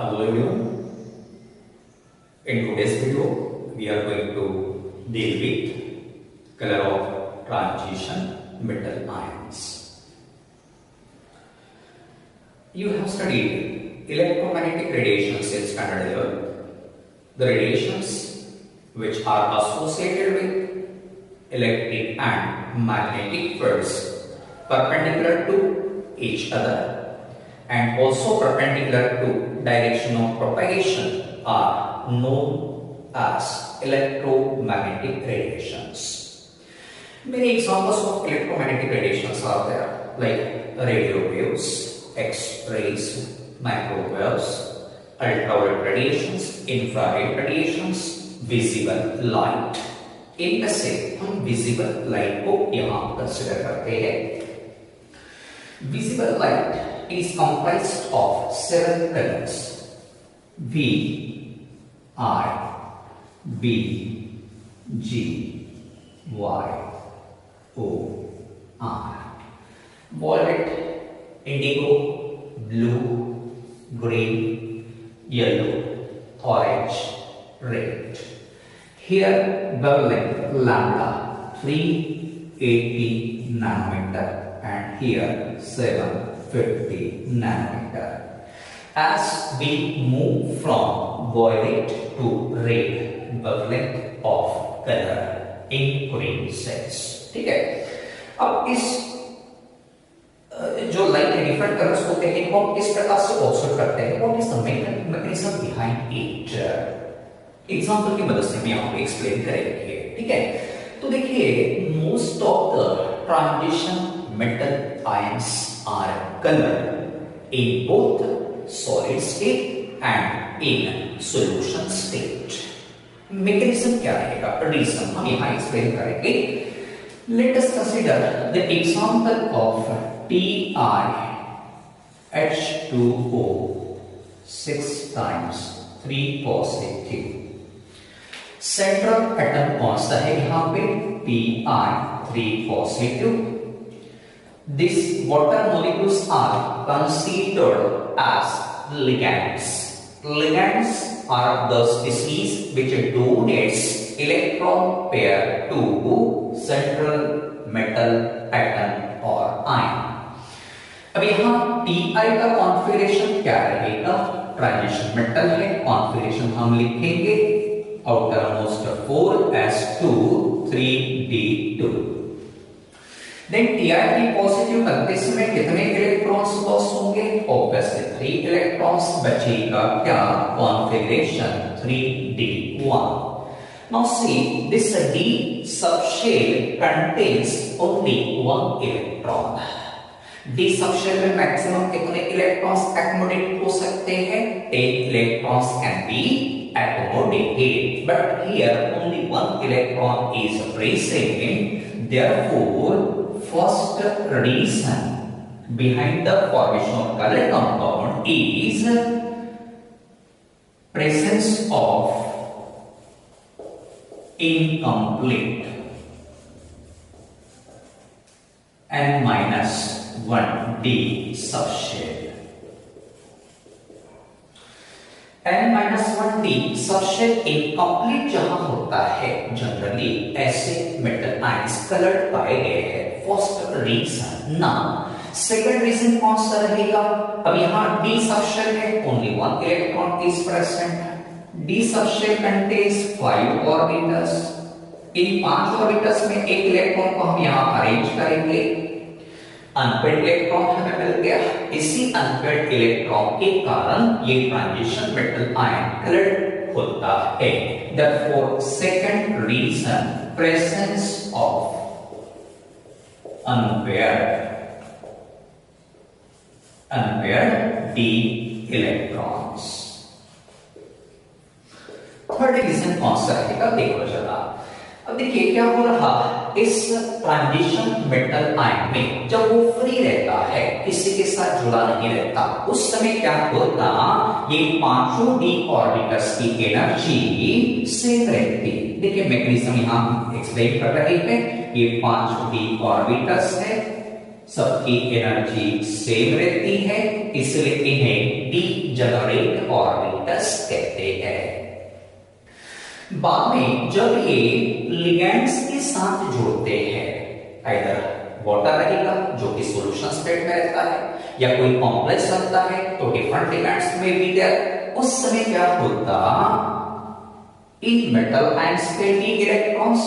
Hello everyone. In today's video, we are going to deal with color of transition metal ions. You have studied electromagnetic radiations in standard level. The radiations which are associated with electric and magnetic fields perpendicular to each other and also perpendicular to direction of propagation are known as electromagnetic radiations. Many examples of electromagnetic radiations are there, like radio waves, X-rays, microwaves, ultraviolet radiations, infrared radiations, visible light. इनमें से हम visible light को यहाँ consider करते हैं. Visible light is comprised of 7 colors: V, I, B, G, Y, O, R. Violet, indigo, blue, green, yellow, orange, red. Here wavelength lambda 380 nanometer and here 750 nanometer. As we move from violet to red, wavelength of color increases. ठीक है. अब इस जो light के different colours होते हैं इनको हम किस प्रकार से ऑब्जर्व करते हैं? What is the mechanism behind it? Example की मदद से हम यहाँ पे एक्सप्लेन करेंगे. ठीक है. तो देखिए, most of the transition metal ions are colored in both solid state and in solution state. Mechanism क्या रहेगा? Reason हम यहाँ explain करेंगे. Let us consider the example of TiH2O 6 times 3 positive. Central atom कौन सा है यहाँ पे? Ti3 positive. These water molecules are considered as ligands. Ligands are the species which donates electron pair to central metal atom or ion. अब यहाँ Ti का configuration क्या रहेगा? ट्रांजिशन मेटल है. कॉन्फ़िगरेशन हम लिखेंगे outermost 4s2 3d2. Then Ti3 positive करते समय कितने इलेक्ट्रॉन्स लॉस होंगे? Obviously 3 electrons. बचेगा क्या? Configuration 3d1. Now see, this d subshell contains only 1 electron. d subshell में मैक्सिमम कितने इलेक्ट्रॉन्स accomodate हो सकते हैं? 10 electrons can be accommodated, but here only 1 electron is present. Therefore, first reason behind the formation of color compound is presence of incomplete N-1d subshell. N-1d subshell incomplete जहां होता है, generally ऐसे metal ions coloured पाए गए हैं. First reason. ना second reason कौन सा रहेगा? अब यहाँ d सबशेल है, only 1 electron is present. d subshell contains 5 orbitals. इन 5 ऑर्बिटल्स में एक इलेक्ट्रॉन को हम यहाँ अरेंज करेंगे. अनपेड इलेक्ट्रॉन हमें मिल गया. इसी अनपेड इलेक्ट्रॉन के कारण ये ट्रांजिशन मेटल आयन कलर्ड होता है. Therefore, second reason, presence of unpaired d electrons. Third reason कौन सा रहेगा? देखो जरा. अब देखिए क्या हो रहा, इस ट्रांजिशन मेटल आयन में जब वो फ्री रहता है, किसी के साथ जुड़ा नहीं रहता, उस समय क्या होता? ये पांचों d ऑर्बिटल्स की एनर्जी सेम रहती. देखिए मैकेनिज्म यहां एक्सप्लेन कर रहे हैं. ये 5 d ऑर्बिटल्स है, सबकी एनर्जी सेम रहती है, इसलिए इन्हें डीजेनरेट ऑर्बिटल्स कहते हैं। बाद में जब ये लिगेंड्स के साथ जुड़ते हैं, आइदर वाटर रहेगा जो कि सॉल्यूशन स्टेट में रहता है, या कोई कॉम्प्लेक्स बनता है तो डिफरेंट लिगेंड्स में भी देयर, उस समय क्या होता, इन मेटल आयंस के डी इलेक्ट्रॉन्स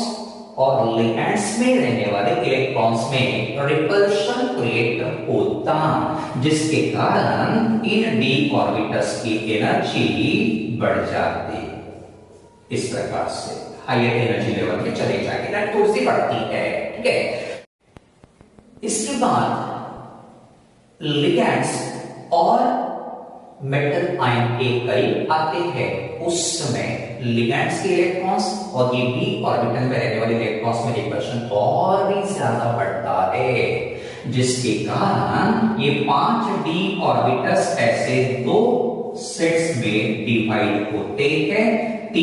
और लिगेंड्स में रहने वाले इलेक्ट्रॉन्स में रिपल्शन क्रिएट होता, जिसके कारण इन डी ऑर्बिटल्स की एनर्जी बढ़ जाती। इस प्रकार से हायर एनर्जी लेवल पे चले जाएगी, ना थोड़ी सी बढ़ती है, ठीक है। इसके बाद लिगेंड्स और मेटल आयन के करीब आते हैं, उस समय लिगेंड्स के इलेक्ट्रॉन्स और ये डी ऑर्बिटल में रहने वाले इलेक्ट्रॉन्स में रिपल्शन और भी ज्यादा बढ़ता है, जिसके कारण ये 5 डी ऑर्बिटल्स ऐसे 2 सेट्स में डिवाइड होते हैं। 3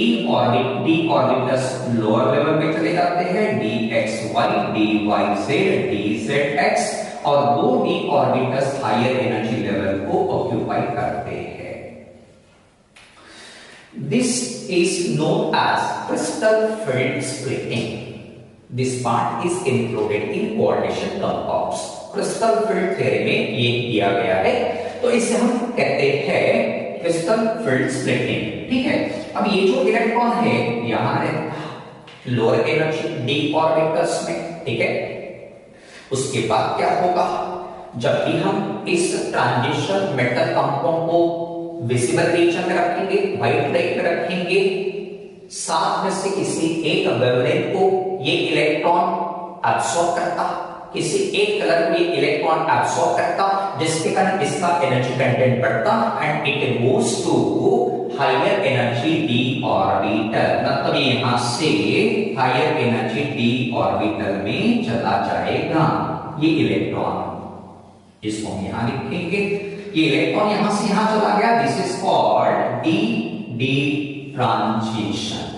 डी ऑर्बिटल्स लोअर लेवल में चले जाते हैं, D X Y, D Y Z, D Z X, और 2 D orbitals higher energy level को ऑक्यूपाई करते हैं। This is known as crystal field splitting. This part is included in coordination compounds. Crystal field theory में ये दिया गया है, तो इसे हम कहते हैं crystal field splitting, ठीक है। अब ये जो इलेक्ट्रॉन है यहाँ है लोअर एनर्जी डी ऑर्बिटल्स में, ठीक है। उसके बाद क्या होगा, जब भी हम इस ट्रांजिशन मेटल कंपाउंड को विजिबल रीजन में रखेंगे, व्हाइट लाइट में रखेंगे, साथ में से किसी एक वेवलेंथ को ये इलेक्ट्रॉन एब्सॉर्ब करता, किसी एक कलर को ये इलेक्ट्रॉन एब्सॉर्ब करता, जिसके कारण इसका एनर्जी कंटेंट बढ़ता and it goes to higher energy D orbital, मतलब यहां से हायर एनर्जी डी ऑर्बिटल में चला जाएगा ये इलेक्ट्रॉन, जिसको हम यहां लिखेंगे। ये इलेक्ट्रॉन यहां से यहां चला गया, this is called D D transition.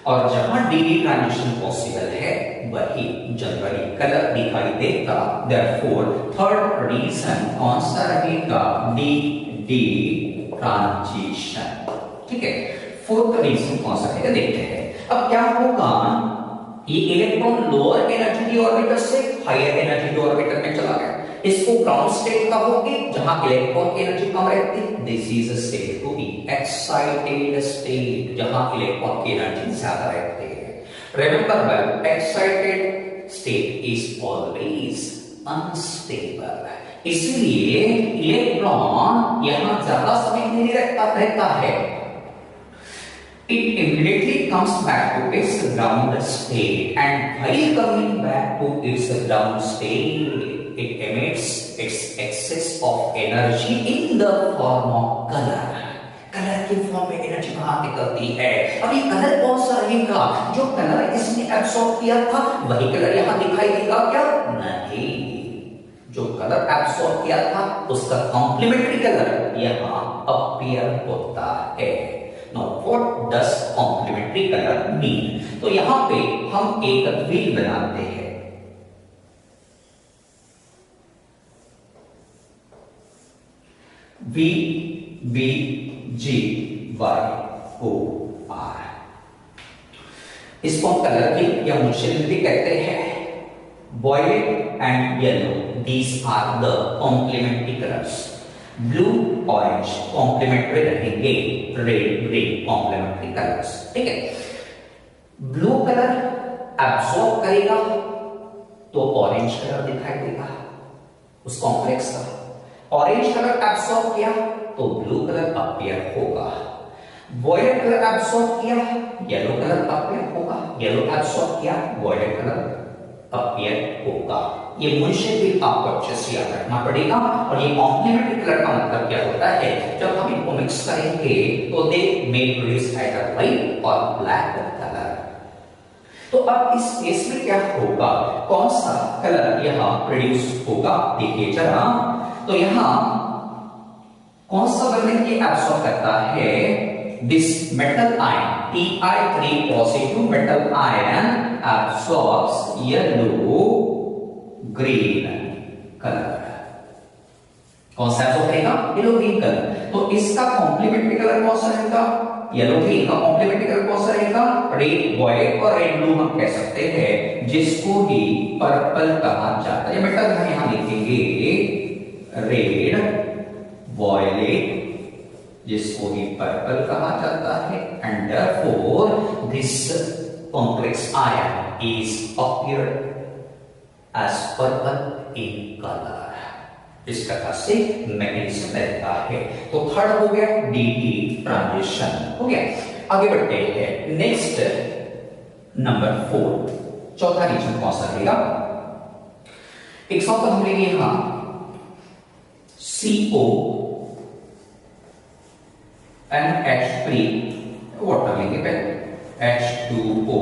और जहां डी डी ट्रांजिशन पॉसिबल है वही जनरली कलर दिखाई देता, देयरफॉर थर्ड रीजन कौन सा रहेगा, डी डी ट्रांजिशन, ठीक है। फोर्थ रीजन कौन सा रहेगा देखते हैं। अब क्या होगा, ये electron lower energy D orbital से हायर एनर्जी डी ऑर्बिटल में चला गया, इसको ग्राउंड स्टेट कहोगे जहां इलेक्ट्रॉन की एनर्जी कम रहती है। This is said to be excited state, जहां इलेक्ट्रॉन की एनर्जी ज्यादा रहती है। Remember well, excited state is always unstable, इसलिए इलेक्ट्रॉन यहां ज्यादा समय नहीं रहता है, it immediately comes back to its ground state, and while coming back to its ground state it emits its excess of energy in the form of color. Colour की form में energy बाहर निकलती है। अब ये कलर कौन सा रहेगा, जो कलर इसने एब्सॉर्ब किया था वही कलर यहां दिखाई देगा क्या, नहीं, जो कलर एब्सॉर्ब किया था उसका कॉम्प्लीमेंट्री कलर यहां अपीयर होता है। Now what does complementary color mean? तो यहां पे हम एक व्हील बनाते हैं, V B G Y O R, इसको हम कलर व्हील या मुंशिल भी कहते हैं। Violet and yellow, these are the complementary colors. Blue orange complementary रहेंगे, रेड ग्रीन कॉम्प्लीमेंट्री कलर्स, ठीक है। ब्लू कलर एब्सॉर्ब करेगा तो ऑरेंज कलर दिखाई देगा उस कॉम्प्लेक्स का, ऑरेंज कलर एब्सॉर्ब किया तो ब्लू कलर अपीयर होगा, वॉयलेट कलर एब्सॉर्ब किया येलो कलर अपीयर होगा, येलो एब्सॉर्ब किया वॉयलेट कलर अपीयर होगा। ये मुंशे भी आपको अच्छे से याद रखना पड़ेगा। और ये कॉम्प्लीमेंट्री कलर का मतलब क्या होता है, जब हम इनको मिक्स करेंगे तो दे मे प्रोड्यूस आइदर व्हाइट और ब्लैक कलर। तो अब इस केस में क्या होगा, कौन सा कलर यहाँ प्रोड्यूस होगा देखिए जरा। तो यहाँ कौन सा वेवलेंथ ये एब्सॉर्ब करता है, this metal ion Ti3 positive metal ion absorbs yellow green colour. कौन सा एब्सॉर्ब करेगा? Yellow green colour. तो इसका कॉम्प्लीमेंट्री कलर कौन सा रहेगा? येलो ग्रीन का कॉम्प्लीमेंट्री कलर कौन सा रहेगा? रेड वायलेट और रेड ब्लू हम कह सकते हैं, जिसको ही पर्पल कहा जाता है। ये मतलब हम यहां लिखेंगे रेड वायलेट, जिसको ही पर्पल कहा जाता है, and therefore this complex ion is appeared as purple in colour. इस प्रकार से मैग्नीशियम रहता है। तो थर्ड हो गया डी ट्रांजिशन हो गया। आगे बढ़ते हैं नेक्स्ट नंबर 4, चौथा रीजन कौन सा रहेगा? एग्जांपल हम लेंगे यहां CO NH3 वाटर लेंगे पहले, H2O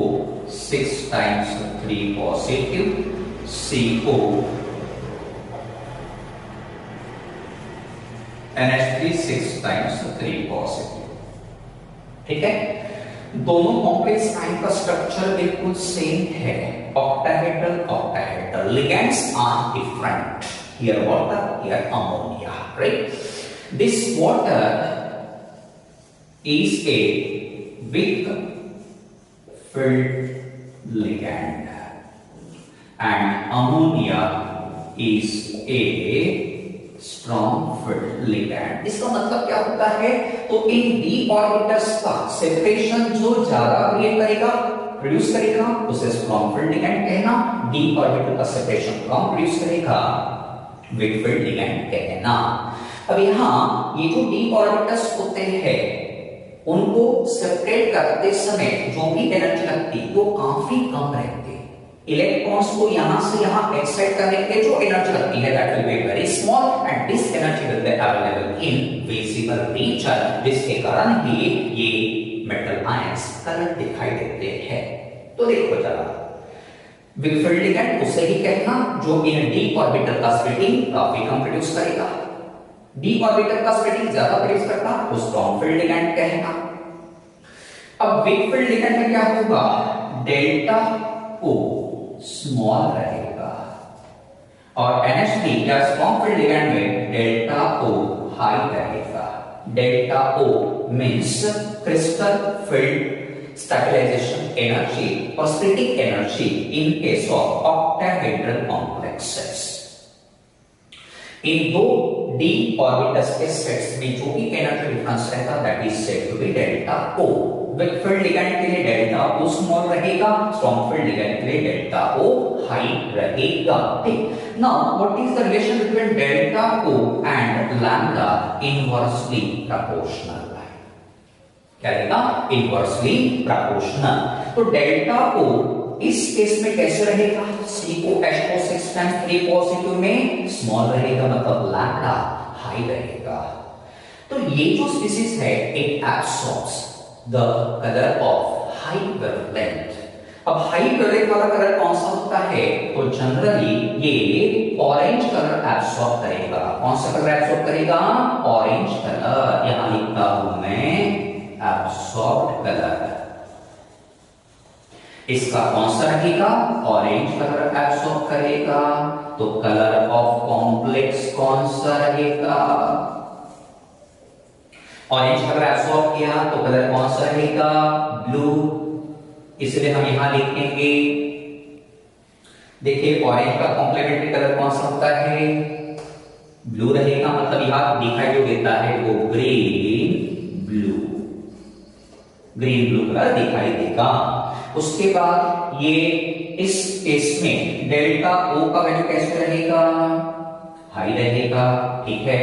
6 times 3 positive, CO NH3 6 times 3 positive. ठीक है, दोनों कॉम्प्लेक्स आयन का स्ट्रक्चर बिल्कुल सेम है, octahedral octahedral. Ligands are different, here water, here ammonia, right? This water is a weak filled ligand and ammonia is a strong filled ligand। इसका मतलब क्या होता है? तो इन डी ऑर्बिटल्स का सेपरेशन जो ज्यादा क्रिएट करेगा, प्रोड्यूस करेगा, उसे स्ट्रॉन्ग फील्ड लिगैंड कहना। डी ऑर्बिटल का सेपरेशन कम प्रोड्यूस करेगा, वीक फील्ड लिगैंड कहना। अब यहां ये जो डी ऑर्बिटल्स होते हैं, उनको सेपरेट करते समय जो भी एनर्जी लगती वो काफी कम रहती है। इलेक्ट्रॉन्स को यहां से यहां एक्साइट करने के लिए जो एनर्जी लगती है that will be very small and this energy will be available in visible region, जिसके कारण ही ये मेटल आयंस कलर दिखाई देते हैं। तो देखो जरा, वीक फील्ड लिगैंड उसे ही कहना जो इन डी ऑर्बिटल का स्प्लिटिंग काफी कम प्रोड्यूस करेगा, डी ऑर्बिटल का स्प्लिटिंग ज्यादा प्रोड्यूस करता तो स्ट्रॉन्ग फील्ड लिगैंड कहना। अब वीक फील्ड लिगैंड में क्या होगा? डेल्टा O स्मॉल रहेगा और NH3 या स्ट्रॉन्ग फील्ड लिगैंड में डेल्टा O हाई रहेगा। Delta O means crystal field stabilisation energy और splitting energy in case of octahedral complexes. इन दो डी ऑर्बिटल्स के सेट्स में जो भी एनर्जी डिफरेंस रहता that is said to be delta O। Weak field ligand के लिए डेल्टा O स्मॉल रहेगा, स्ट्रॉन्ग फील्ड लिगैंड के लिए डेल्टा O हाई रहेगा। ठीक, now what is the relation between delta O and lambda? Inversely proportional. क्या रहेगा? Inversely proportional. तो डेल्टा O इस केस में कैसे रहेगा? COH 6 times 3 पॉजिटिव में स्मॉल रहेगा, मतलब लैम्डा हाई रहेगा। तो ये जो स्पीसीज है it absorbs the colour of high wavelength. अब हाई वेवलेंथ वाला कलर कौन सा होता है? तो जनरली ये ऑरेंज कलर एब्सॉर्ब करेगा। कौन सा कलर एब्सॉर्ब करेगा? Orange colour. यहां लिखता हूं मैं एब्सॉर्ब्ड कलर। इसका कौन सा रहेगा? ऑरेंज कलर एब्सॉर्ब करेगा। तो कलर ऑफ कॉम्प्लेक्स कौन सा रहेगा? ऑरेंज कलर एब्सॉर्ब किया तो कलर कौन सा रहेगा? ब्लू। इसलिए हम यहां लिखेंगे, देखिए ऑरेंज का कॉम्प्लीमेंट्री कलर कौन सा होता है? ब्लू रहेगा, मतलब यहां दिखाई जो देता है वो green blue, green blue colour दिखाई देगा। उसके बाद ये इस केस में डेल्टा O का वैल्यू कैसे रहेगा? हाई रहेगा। ठीक है,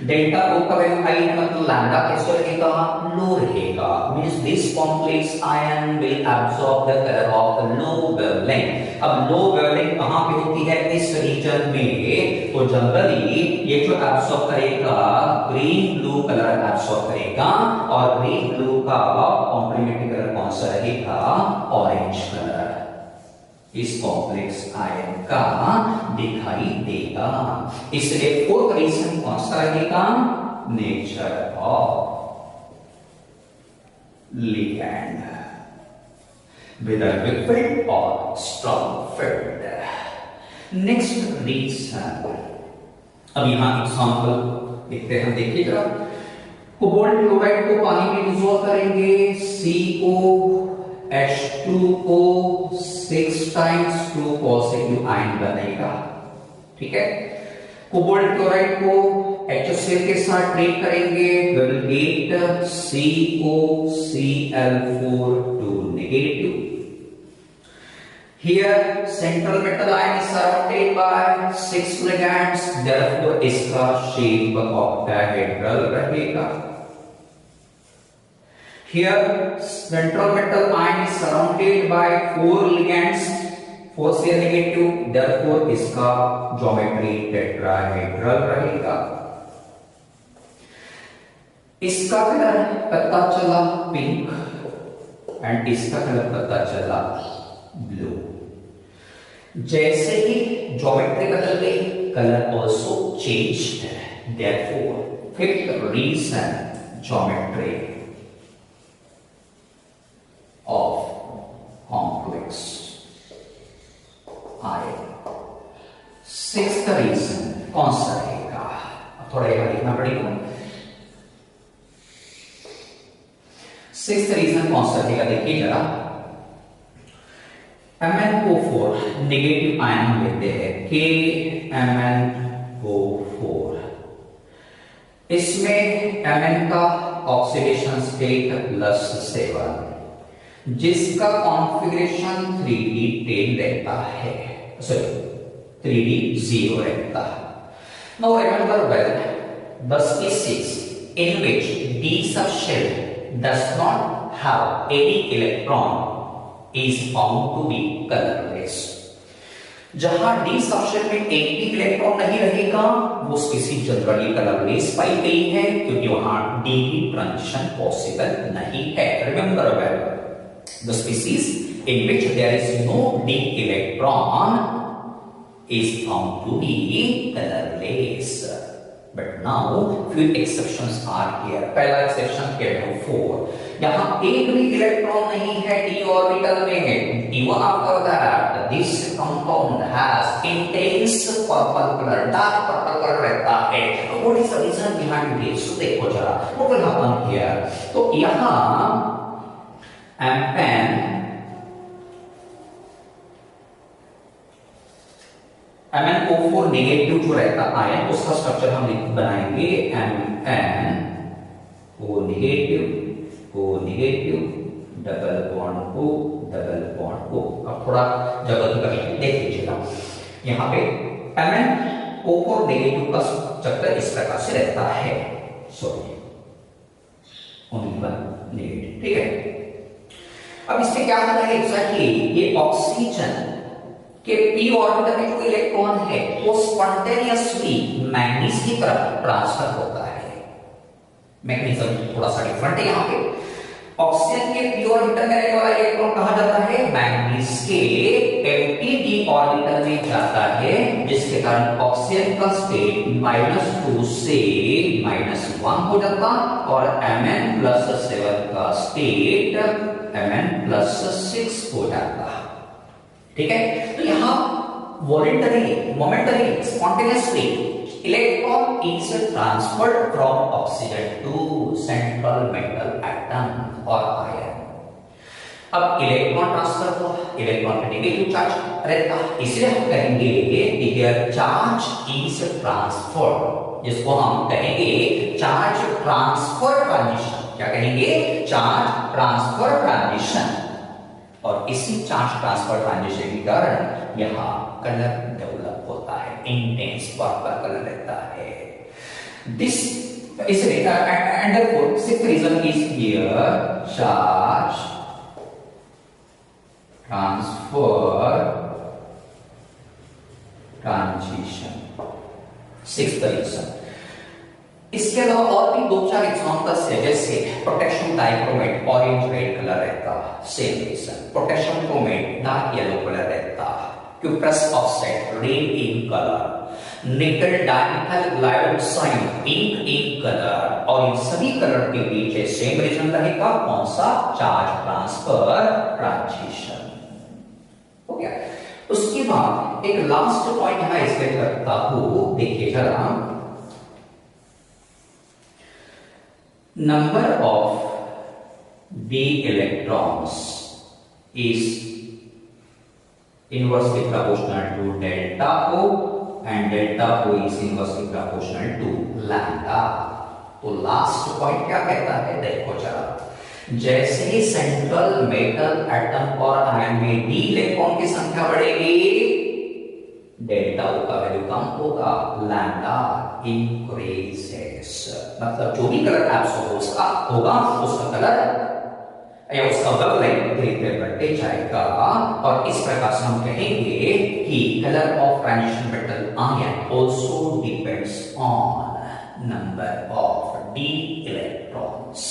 डेल्टा O का वैल्यू हाई है मतलब लैम्डा कैसे रहेगा? लो रहेगा। Means this complex ion will absorb the colour of the low wavelength. अब लो वेवलेंथ कहां पे होती है? इस रीजन में। तो जनरली ये जो एब्सॉर्ब करेगा ग्रीन ब्लू कलर एब्सॉर्ब करेगा और ग्रीन ब्लू का कॉम्प्लीमेंट्री कलर कौन सा रहेगा? ऑरेंज कलर इस कॉम्प्लेक्स आयन का दिखाई देगा। इसलिए फोर्थ रीजन कौन सा रहेगा? Nature of ligand whether weak field or strong field। Next reason, अब यहां एग्जांपल देखते हैं, देखिए जरा। कोबाल्ट क्लोराइड को पानी में डिसॉल्व करेंगे, COH2O 6 टाइम्स 2 पॉजिटिव आयन बनेगा, ठीक है। कोबाल्ट क्लोराइड को HCl के साथ ट्रीट करेंगे, will get COCl4 2 negative. Here central metal ion is surrounded by 6 ligands, therefore इसका शेप octahedral रहेगा। Here central metal ion is surrounded by 4 ligands, 4 से नेगेटिव, therefore इसका ज्योमेट्री टेट्राहेड्रल रहेगा। इसका कलर पता चला पिंक एंड इसका कलर पता चला ब्लू। जैसे ही ज्योमेट्री बदल गई, colour also changed, therefore fifth reason, geometry of complex ion. Sixth reason कौन सा रहेगा? थोड़ा यहां लिखना पड़ेगा। सिक्स्थ रीजन कौन सा रहेगा? देखिए जरा, MnO4 नेगेटिव आयन हम लेते हैं, KMnO4। इसमें Mn का ऑक्सीडेशन स्टेट +7, जिसका कॉन्फ़िगरेशन 3d10 रहता है, सॉरी 3d0 रहता है। Now remember well the species in which d subshell does not have any electron is found to be colorless। जहां डी सबशेल में एक भी इलेक्ट्रॉन नहीं रहेगा, वो स्पीसीज जनरली कलरलेस पाई गई है, क्योंकि वहां डी की ट्रांजिशन पॉसिबल नहीं है। Remember well the species in which there is no D electron is found to be colorless, but now few exceptions are here। पहला एक्सेप्शन KMnO4, यहां एक भी इलेक्ट्रॉन नहीं है d ऑर्बिटल में। even after that this compound has intense purple color, dark purple color रहता है। what is the reason behind this? तो देखो जरा what will happen here। तो यहां MnO4 नेगेटिव जो रहता आयन, उसका स्ट्रक्चर हम बनाएंगे MnO negative double bond O double bond O। अब थोड़ा जगह की कमी देख लीजिएगा, यहाँ पे MnO4 नेगेटिव का स्ट्रक्चर इस प्रकार से रहता है, सॉरी ओनली वन नेगेटिव, ठीक है। अब इससे क्या होता है एग्जैक्टली, ये ऑक्सीजन के p ऑर्बिटल में जो इलेक्ट्रॉन है वो स्पॉन्टेनियसली मैग्नीज की तरफ ट्रांसफर होता है। मैग्नीज्म थोड़ा सा डिफरेंट है। यहाँ पे ऑक्सीजन के p ऑर्बिटल में रहने वाला इलेक्ट्रॉन कहां जाता है? मैग्नीज के एम्प्टी d ऑर्बिटल में जाता है, जिसके कारण ऑक्सीजन का स्टेट -2 से -1 हो जाता और Mn+7 का स्टेट Mn+6 हो जाता, ठीक है। तो यहां voluntary momentary spontaneously electron is transferred from oxygen to central metal atom और आयन। अब इलेक्ट्रॉन ट्रांसफर हुआ, इलेक्ट्रॉन का नेगेटिव चार्ज रहता, इसलिए हम कहेंगे कि हियर चार्ज इज ट्रांसफर्ड, जिसको हम कहेंगे चार्ज ट्रांसफर ट्रांजिशन। क्या कहेंगे? Charge transfer transition. और इसी चार्ज ट्रांसफर ट्रांजिशन के कारण यहां कलर डेवलप होता है, इंटेंस पर्पल कलर रहता है। This is and therefore sixth reason is here charge transfer transition, sixth reason। इसके अलावा और भी 2-4 एग्जांपल्स है, जैसे potassium dichromate orange red colour रहता, same reason. Potassium chromate dark yellow colour रहता, cuprous oxide red in colour, nickel dimethyl glycoside pink in colour, और इन सभी कलर के बीच सेम रीजन रहेगा, कौन सा? Charge transfer transition. हो गया। उसके बाद एक लास्ट पॉइंट यहां इसके करता हूं, देखिए जरा, number of d electrons is inversely proportional to delta O and delta O is inversely proportional to lambda। तो लास्ट पॉइंट क्या कहता है, देखो जरा, जैसे ही सेंट्रल मेटल एटम और आयन में डी इलेक्ट्रॉन की संख्या बढ़ेगी, डेल्टा ओ का वैल्यू कम होगा, लैम्डा इंक्रीजेस। मतलब जो भी कलर एब्सॉर्ब होगा उसका कलर या उसका वेवलेंथ धीरे धीरे बढ़ते जाएगा। और इस प्रकार से हम कहेंगे कि colour of transition metal ion also depends on number of d electrons।